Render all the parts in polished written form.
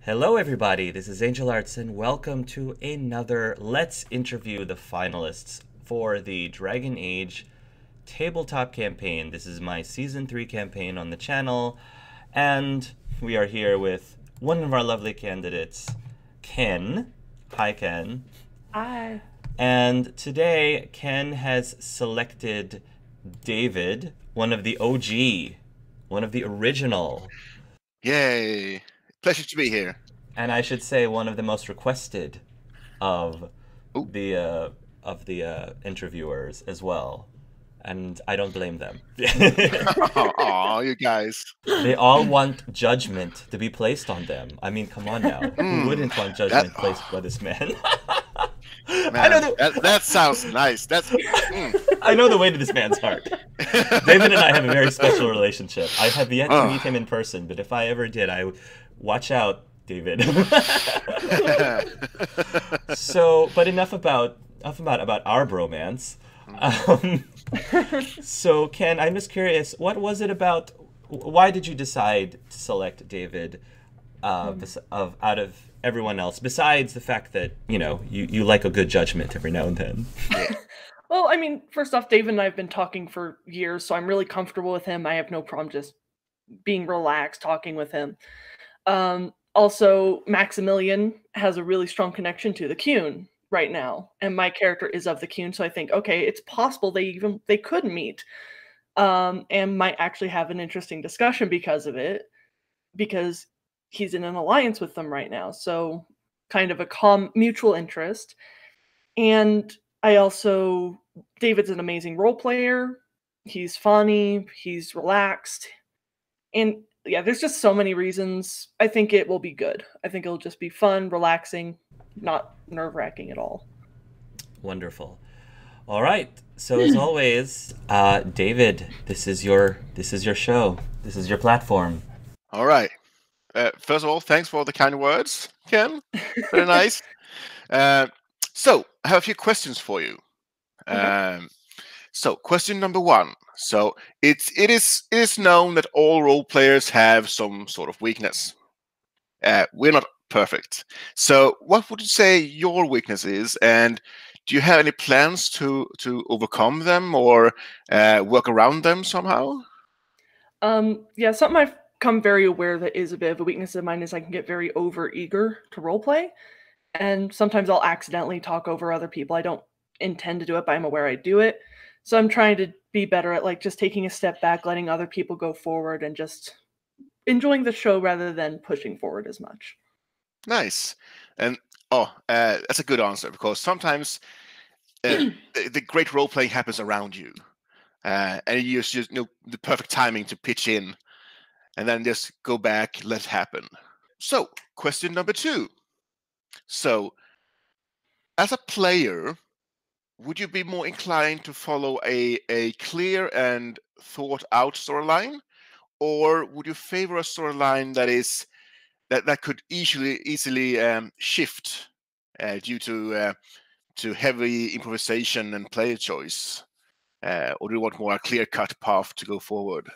Hello, everybody. This is Angel Arts, and welcome to another Let's Interview the Finalists for the Dragon Age Tabletop campaign. This is my Season 3 campaign on the channel, and we are here with one of our lovely candidates, Ken. Hi, Ken. Hi. And today, Ken has selected David, one of the OG, one of the original, Yay! Pleasure to be here. and I should say one of the most requested of Ooh. the interviewers as well, and I don't blame them. Aw, you guys. They all want judgment to be placed on them. I mean, come on now. Who wouldn't want judgment placed by this man? Man, that sounds nice. I know the way to this man's heart. David and I have a very special relationship. I have yet to meet him in person, but if I ever did, watch out, David. But enough about our bromance. So Ken, I'm just curious, what was it about? Why did you decide to select David out of everyone else? Besides the fact that you like a good judgment every now and then. Well, I mean, first off, David and I have been talking for years, so I'm really comfortable with him. I have no problem just being relaxed, talking with him. Also, Maximilian has a really strong connection to the Qun right now, and my character is of the Qun, so I think, okay, it's possible they could meet, and might actually have an interesting discussion because of it, because he's in an alliance with them right now, so kind of a mutual interest. And David's an amazing role player. He's funny, he's relaxed, and yeah, there's just so many reasons. I think it will be good. I think it'll just be fun, relaxing, not nerve-wracking at all. Wonderful. All right. So as always, David, this is your show. This is your platform. All right. First of all, thanks for the kind words, Ken. Very nice. So I have a few questions for you. Okay. So question number one. So it is known that all role players have some sort of weakness. We're not perfect. So what would you say your weakness is, and do you have any plans to overcome them or work around them somehow? Yeah, something I've become very aware that is a bit of a weakness of mine is I can get very over-eager to roleplay, and sometimes I'll accidentally talk over other people. I don't intend to do it, but I'm aware I do it. So I'm trying to be better at just taking a step back, letting other people go forward, and just enjoying the show rather than pushing forward as much. Nice. And that's a good answer, because sometimes the great role playing happens around you, and you just the perfect timing to pitch in, and then just go back, let it happen. So question number two. So as a player, would you be more inclined to follow a clear and thought out storyline, or would you favor a storyline that could easily shift due to heavy improvisation and player choice, or do you want more a clear-cut path to go forward?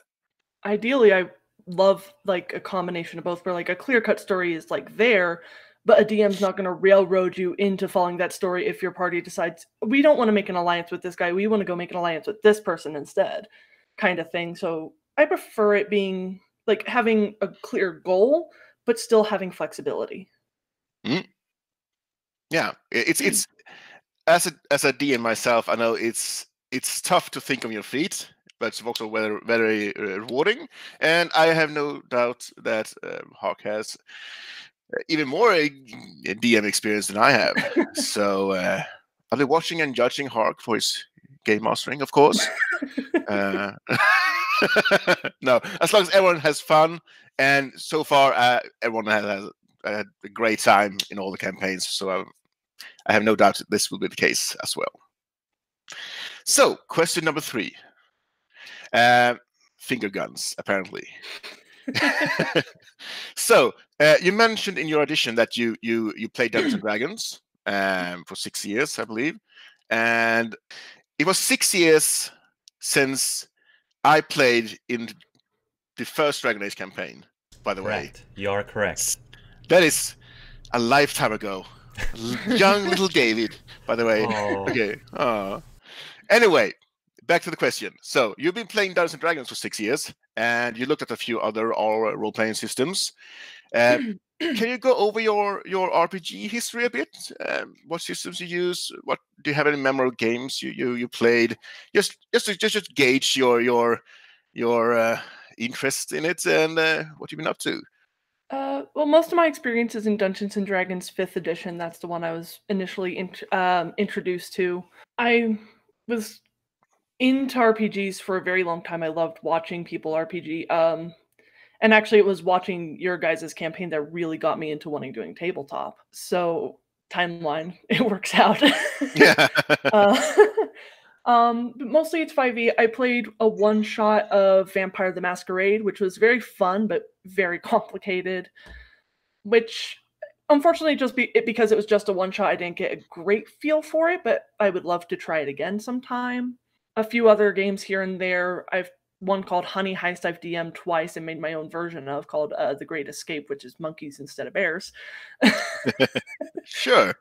Ideally, I love a combination of both, where a clear-cut story is there, but a DM's not going to railroad you into following that story if your party decides, we don't want to make an alliance with this guy, we want to go make an alliance with this person instead, kind of thing. So I prefer it being having a clear goal, but still having flexibility. Yeah, it's as a DM myself, I know it's tough to think on your feet, but it's also very, very rewarding. And I have no doubt that Hawk has even more DM experience than I have. So I'll be watching and judging Hawk for his game mastering, of course. No, as long as everyone has fun, and so far everyone has had a great time in all the campaigns. So I have no doubt that this will be the case as well. So question number three. Finger guns, apparently. So you mentioned in your audition that you played Dungeons and Dragons for 6 years, I believe, and it was 6 years since I played in the first Dragon Age campaign. By the Correct. way, You are correct. That is a lifetime ago. Young little David, by the way. Oh. Okay. Anyway, back to the question. So you've been playing Dungeons and Dragons for 6 years, and you looked at a few other role-playing systems. Can you go over your RPG history a bit? What systems you use? What do you have any memorable games you played? Just to gauge your interest in it and what you've been up to. Well, most of my experience is in Dungeons and Dragons 5th edition. That's the one I was initially introduced to. I was into RPGs for a very long time. I loved watching people RPG. And actually, it was watching your guys' campaign that really got me into wanting doing tabletop. So, timeline, it works out. Yeah. But mostly it's 5e. I played a one-shot of Vampire the Masquerade, which was very fun, but very complicated. Which, unfortunately, because it was just a one-shot, I didn't get a great feel for it, but I would love to try it again sometime. A few other games here and there. I've one called Honey Heist I've DM'd twice and made my own version of, called The Great Escape, which is monkeys instead of bears. Sure.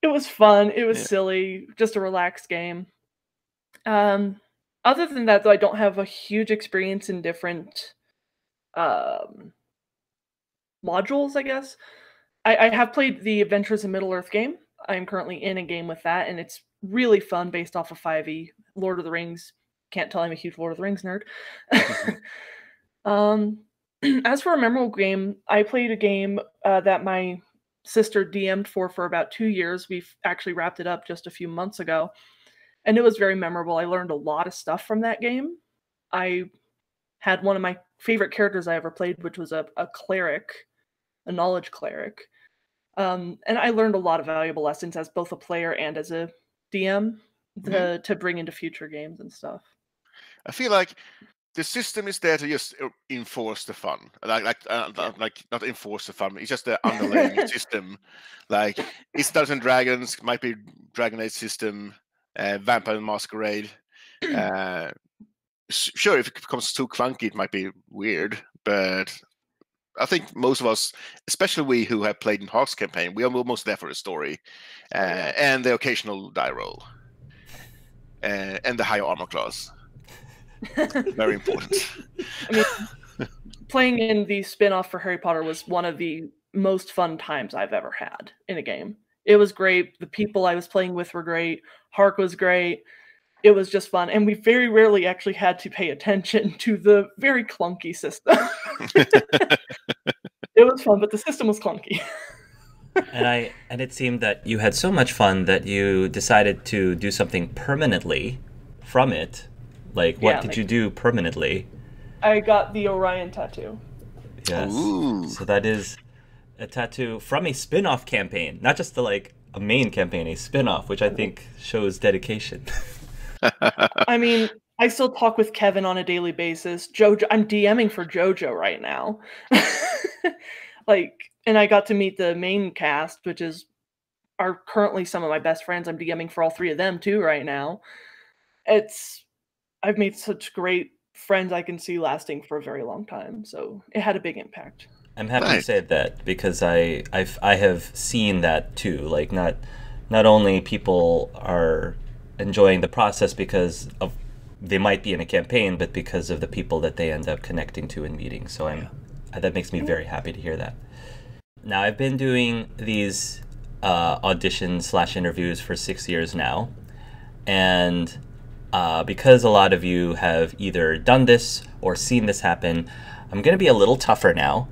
It was fun. It was silly. Just a relaxed game. Other than that, though, I don't have a huge experience in different modules, I guess. I have played the Adventures in Middle-earth game. I'm currently in a game with that, and it's really fun based off of 5e. Lord of the Rings. Can't tell I'm a huge Lord of the Rings nerd. As for a memorable game, I played a game that my sister DM'd for about 2 years. We've actually wrapped it up just a few months ago. And it was very memorable. I learned a lot of stuff from that game. I had one of my favorite characters I ever played, which was a cleric, a knowledge cleric. And I learned a lot of valuable lessons as both a player and as a DM to bring into future games and stuff. I feel like the system is there to just enforce the fun, like not enforce the fun. It's just the underlying system. Like it's Dungeons and Dragons, might be Dragon Age system, Vampire the Masquerade. Sure, if it becomes too clunky, it might be weird. But I think most of us, especially we who have played in Hawk's campaign, we are almost there for the story and the occasional die roll and the high armor class. Very important. I mean, playing in the spin-off for Harry Potter was one of the most fun times I've ever had in a game. It was great. The people I was playing with were great. Hark was great. It was just fun. And we very rarely actually had to pay attention to the very clunky system. It was fun, but the system was clunky. And it seemed that you had so much fun that you decided to do something permanently from it. Like, what did you do permanently? I got the Orion tattoo. Yes. Ooh. So that is a tattoo from a spin-off campaign, not just a main campaign, a spin-off, which I think shows dedication. I mean, I still talk with Kevin on a daily basis. Jojo, I'm DMing for Jojo right now. And I got to meet the main cast, which are currently some of my best friends. I'm DMing for all three of them too right now. I've made such great friends I can see lasting for a very long time. So it had a big impact. I'm happy to say that because I have seen that too. Like not only people are enjoying the process because of they might be in a campaign, but because of the people that they end up connecting to and meeting. So that makes me very happy to hear that. Now I've been doing these auditions/interviews for 6 years now, and because a lot of you have either done this or seen this happen, I'm going to be a little tougher now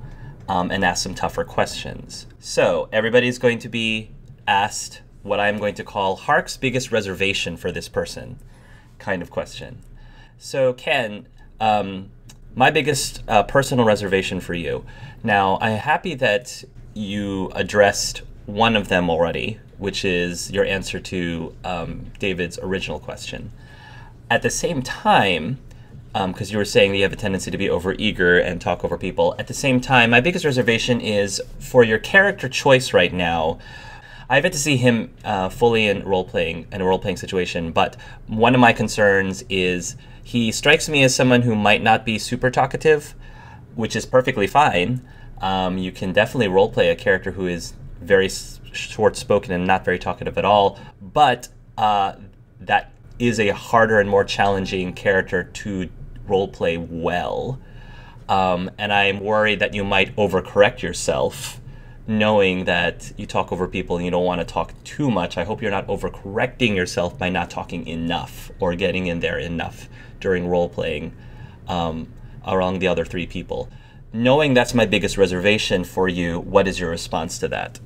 and ask some tougher questions. So everybody's going to be asked what I'm going to call Hark's biggest reservation for this person kind of question. So Ken, my biggest personal reservation for you. Now, I'm happy that you addressed one of them already, which is your answer to David's original question. At the same time, because you were saying that you have a tendency to be overeager and talk over people, at the same time, my biggest reservation is for your character choice right now. I've yet to see him fully in a role-playing situation, but one of my concerns is he strikes me as someone who might not be super talkative, which is perfectly fine, You can definitely roleplay a character who is very short-spoken and not very talkative at all, but that is a harder and more challenging character to roleplay well. And I'm worried that you might overcorrect yourself, knowing that you talk over people and you don't want to talk too much. I hope you're not overcorrecting yourself by not talking enough or getting in there enough during role-playing around the other three people. Knowing that's my biggest reservation for you, what is your response to that?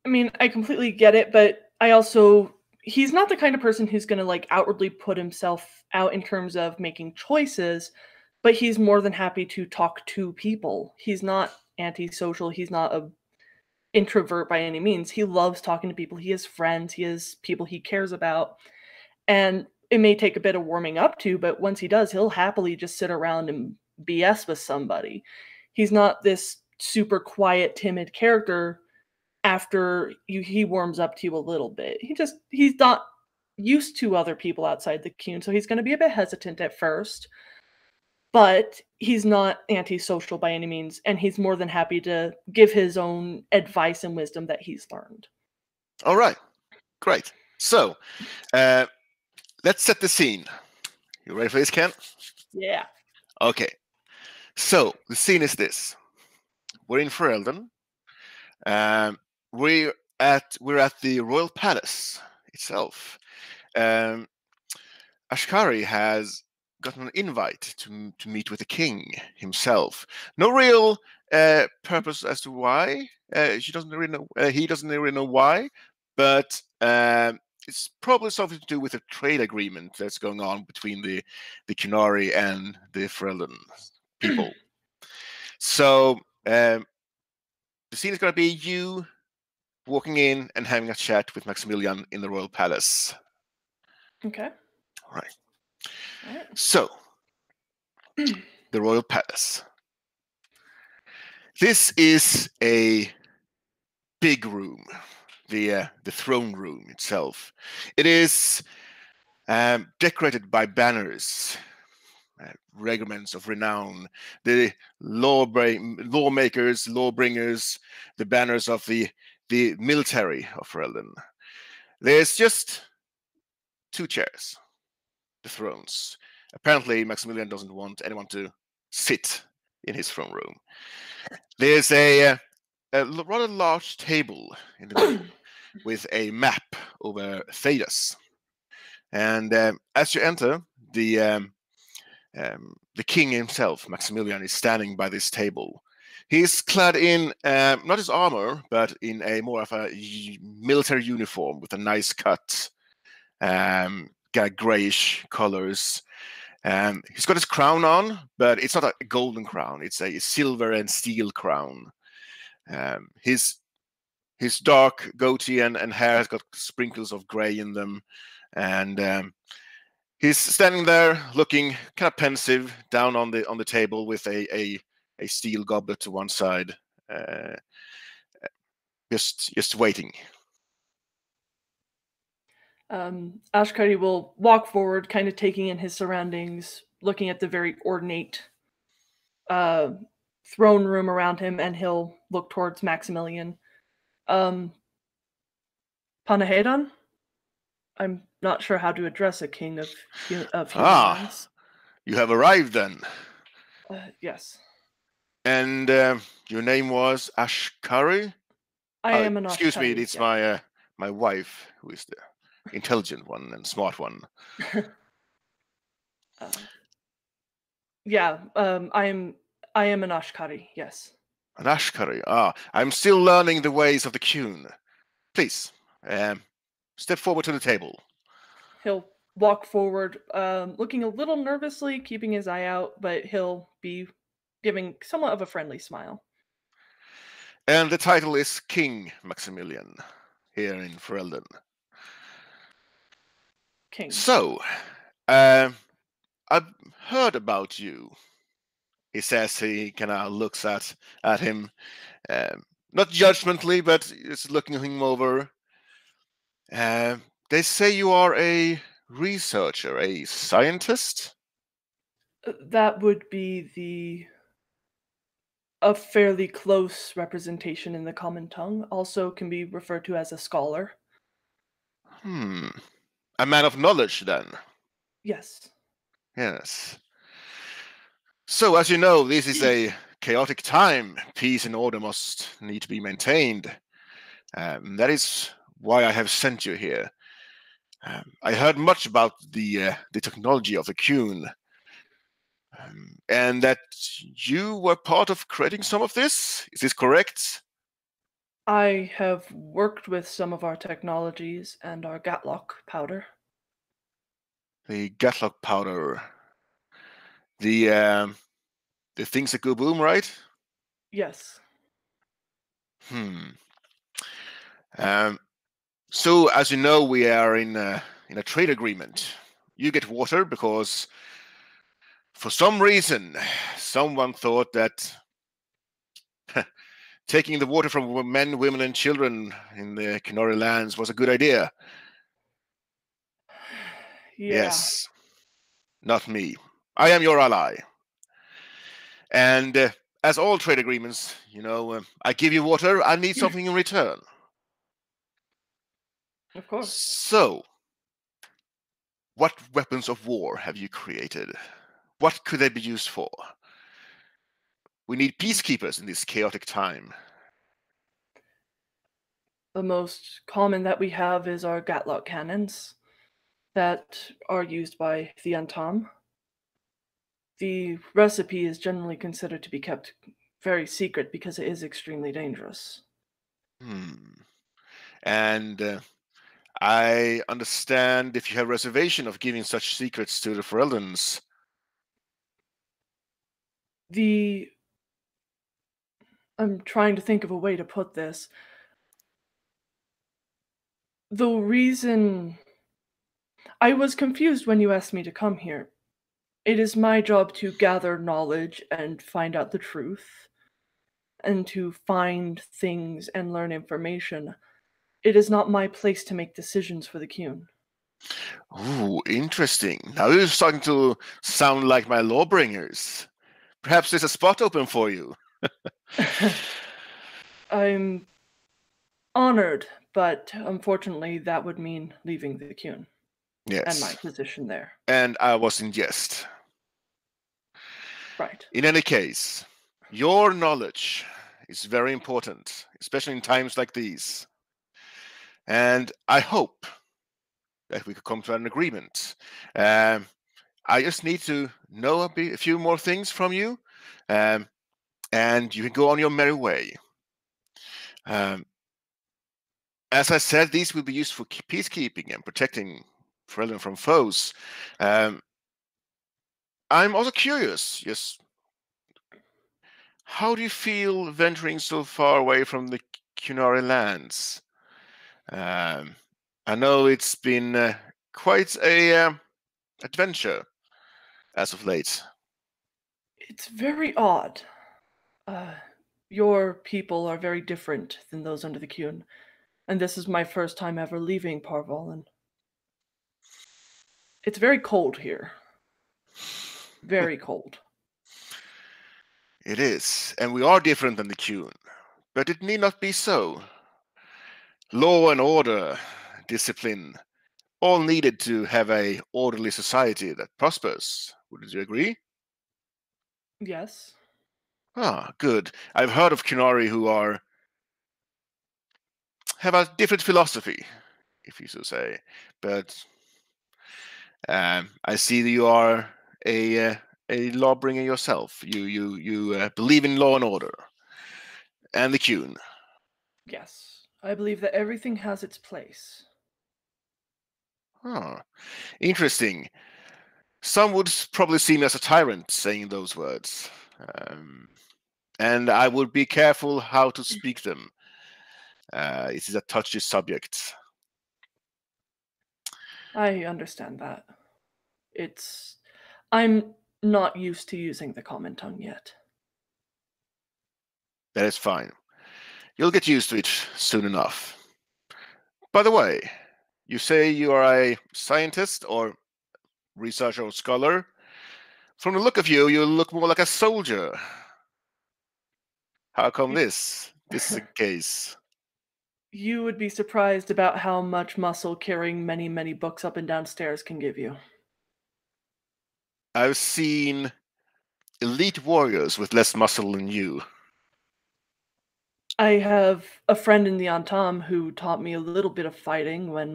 I mean, I completely get it, but I also, he's not the kind of person who's going to like outwardly put himself out in terms of making choices, but he's more than happy to talk to people. He's not antisocial. He's not a introvert by any means. He loves talking to people. He has friends. He has people he cares about. And it may take a bit of warming up to, but once he does, he'll happily just sit around and BS with somebody. He's not this super quiet, timid character. After he warms up to you a little bit, he's not used to other people outside the queue, so he's going to be a bit hesitant at first, but he's not antisocial by any means, and he's more than happy to give his own advice and wisdom that he's learned. All right, great. So let's set the scene. You ready for this, Ken? Yeah. Okay. So the scene is this: we're in Ferelden. We're at the royal palace itself. Ashkari has gotten an invite to meet with the king himself. No real purpose as to why. She doesn't really know. He doesn't really know why, but it's probably something to do with a trade agreement that's going on between the qunari and the Ferelden people. So the scene is going to be you walking in and having a chat with Maximilian in the royal palace. Okay. All right. So, the royal palace. This is a big room, the throne room itself. It is decorated by banners, regiments of renown, the lawmakers, lawbringers, the banners of the military of Ferelden. There's just 2 chairs, the thrones. Apparently, Maximilian doesn't want anyone to sit in his throne room. There's a rather large table in the middle with a map over Thedas. And as you enter, the king himself, Maximilian, is standing by this table. He's clad in not his armor, but in a more of a military uniform with a nice cut, grayish colors. He's got his crown on, but it's not a golden crown. It's a silver and steel crown. His dark goatee and hair has got sprinkles of gray in them, and he's standing there looking kind of pensive down on the table with a steel goblet to one side, just waiting. Ashkari will walk forward, kind of taking in his surroundings, looking at the very ornate throne room around him, and he'll look towards Maximilian. Panahedan? I'm not sure how to address a king of humans. You have arrived then. Yes. And your name was Ashkari? I am an Ashkari. Excuse me, it's my wife who is the intelligent one and smart one. Yeah, I am an Ashkari, yes. An Ashkari. I'm still learning the ways of the Qun. Please, step forward to the table. He'll walk forward, looking a little nervously, keeping his eye out, but he'll be giving somewhat of a friendly smile. And the title is King Maximilian, here in Ferelden. King. So, I've heard about you. He says, he kind of looks at him, not judgmentally, but just looking him over. They say you are a researcher, a scientist? That would be a fairly close representation in the common tongue, also can be referred to as a scholar. A man of knowledge, then. Yes. Yes. So, as you know, this is a chaotic time. Peace and order must need to be maintained. That is why I have sent you here. I heard much about the technology of the qun, and that you were part of creating some of this. Is this correct? I have worked with some of our technologies and our Gatlock powder. The Gatlock powder, the things that go boom, right? Yes. So, as you know, we are in a trade agreement. You get water because, for some reason, someone thought that taking the water from men, women, and children in the qunari lands was a good idea. Yeah. Yes, not me. I am your ally. And as all trade agreements, I give you water, I need something in return. Of course. So, what weapons of war have you created? What could they be used for? We need peacekeepers in this chaotic time. The most common that we have is our Gatlock cannons that are used by the Antam. The recipe is generally considered to be kept very secret because it is extremely dangerous. And I understand if you have reservation of giving such secrets to the Fereldans. I'm trying to think of a way to put this. The reason I was confused when you asked me to come here. It is my job to gather knowledge and find out the truth, and to find things and learn information. It is not my place to make decisions for the qun. Ooh, interesting. Now you're starting to sound like my lawbringers. Perhaps there's a spot open for you. I'm honored, but unfortunately that would mean leaving the qun. Yes. And my position there. And I was in jest. Right. In any case, your knowledge is very important, especially in times like these. And I hope that we could come to an agreement. I just need to know a few more things from you, and you can go on your merry way. As I said, these will be used for peacekeeping and protecting Freeland from foes. I'm also curious, yes, how do you feel venturing so far away from the qunari lands? I know it's been quite a adventure as of late. It's very odd. Your people are very different than those under the qun, and this is my first time ever leaving Parvalen. It's very cold here. Very cold. It is, and we are different than the qun, but it need not be so. Law and order, discipline, all needed to have a orderly society that prospers. Would you agree? Yes. Ah, good. I've heard of qunari who have a different philosophy, if you so say. But I see that you are a lawbringer yourself. You believe in law and order, and the qun. Yes. I believe that everything has its place. Ah, interesting. Some would probably see me as a tyrant saying those words. And I would be careful how to speak them. It is a touchy subject. I understand that. I'm not used to using the common tongue yet. That is fine. You'll get used to it soon enough. By the way, you say you are a scientist or researcher or scholar. From the look of you, you look more like a soldier. How come this? This is a case. You would be surprised about how much muscle carrying many, many books up and down stairs can give you. I've seen elite warriors with less muscle than you. I have a friend in the Antam who taught me a little bit of fighting when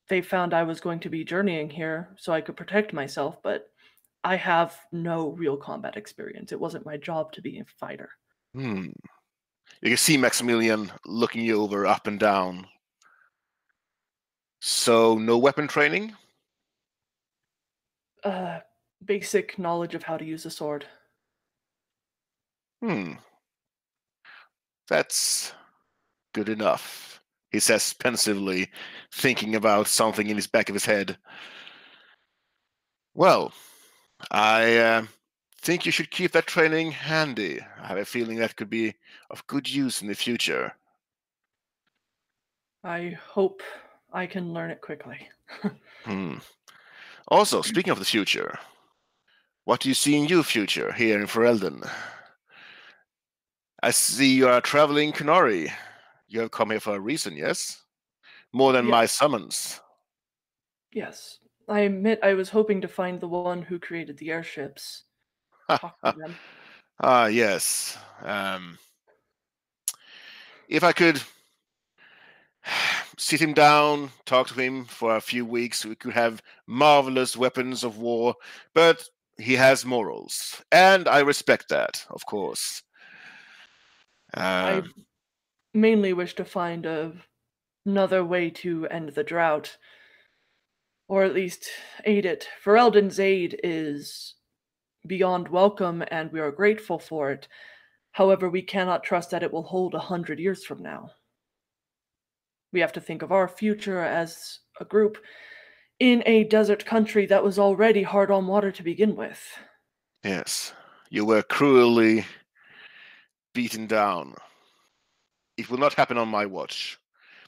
they found I was going to be journeying here so I could protect myself, but I have no real combat experience. It wasn't my job to be a fighter. You can see Maximilian looking you over up and down. So, no weapon training? Basic knowledge of how to use a sword. That's good enough, he says pensively, thinking about something in his back of his head. Well, I think you should keep that training handy. I have a feeling that could be of good use in the future. I hope I can learn it quickly. Also, speaking of the future, what do you see in your future here in Ferelden? I see you are traveling qunari. You have come here for a reason, yes? More than my summons. Yes. I admit I was hoping to find the one who created the airships. Talk to them. Yes. If I could sit him down, talk to him for a few weeks, we could have marvelous weapons of war, but he has morals, and I respect that, of course. I mainly wish to find another way to end the drought, or at least aid it. Ferelden's aid is beyond welcome, and we are grateful for it. However, we cannot trust that it will hold 100 years from now. We have to think of our future as a group in a desert country that was already hard on water to begin with. Yes, you were cruelly beaten down. It will not happen on my watch.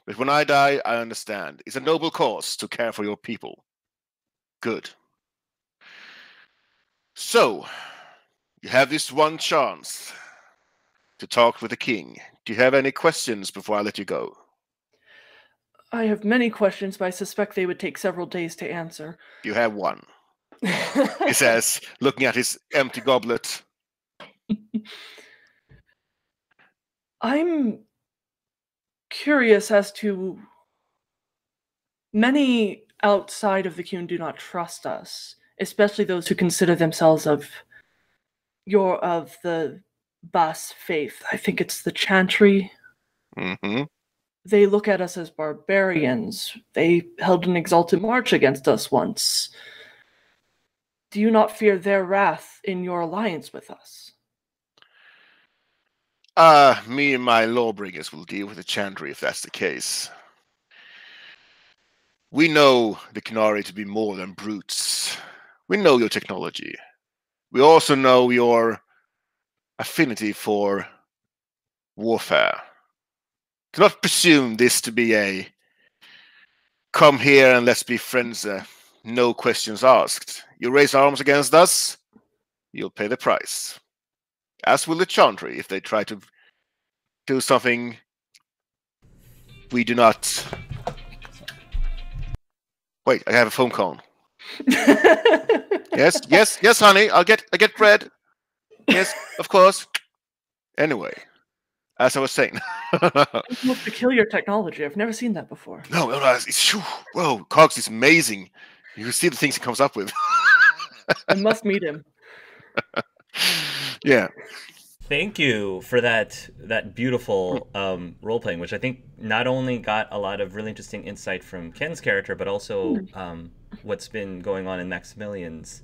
But when I die, I understand. It's a noble cause to care for your people. Good. So, you have this one chance to talk with the king. Do you have any questions before I let you go? I have many questions, but I suspect they would take several days to answer. You have one, he says, looking at his empty goblet. I'm curious as to many outside of the Qun do not trust us, especially those who consider themselves of the Bas faith. I think it's the Chantry. Mm-hmm. They look at us as barbarians. They held an exalted march against us once. Do you not fear their wrath in your alliance with us? Me and my lawbringers will deal with the Chantry if that's the case. We know the qunari to be more than brutes. We know your technology. We also know your affinity for warfare. Do not presume this to be a come here and let's be friends, no questions asked. You raise arms against us, you'll pay the price. As will the Chantry if they try to do something we do not. Wait, I have a phone call. Yes, honey. I get bread. Yes, of course. Anyway, as I was saying. It's the most peculiar technology. I've never seen that before. No, it's whoa, Cogs is amazing. You see the things he comes up with. I must meet him. Yeah. Thank you for that beautiful role playing, which I think not only got a lot of really interesting insight from Ken's character, but also what's been going on in Maximilian's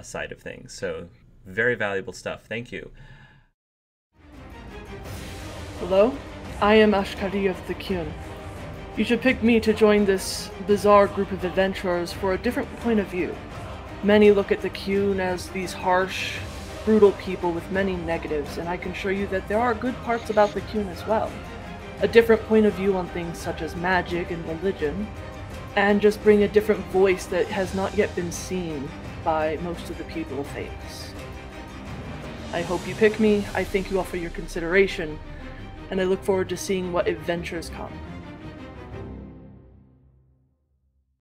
side of things. So very valuable stuff. Thank you. Hello, I am Ashkari of the Qun. You should pick me to join this bizarre group of adventurers for a different point of view. Many look at the Qun as these harsh, brutal people with many negatives, and I can show you that there are good parts about the Qun as well. A different point of view on things such as magic and religion, and just bring a different voice that has not yet been seen by most of the people of Thedas. I hope you pick me. I thank you all for your consideration, and I look forward to seeing what adventures come.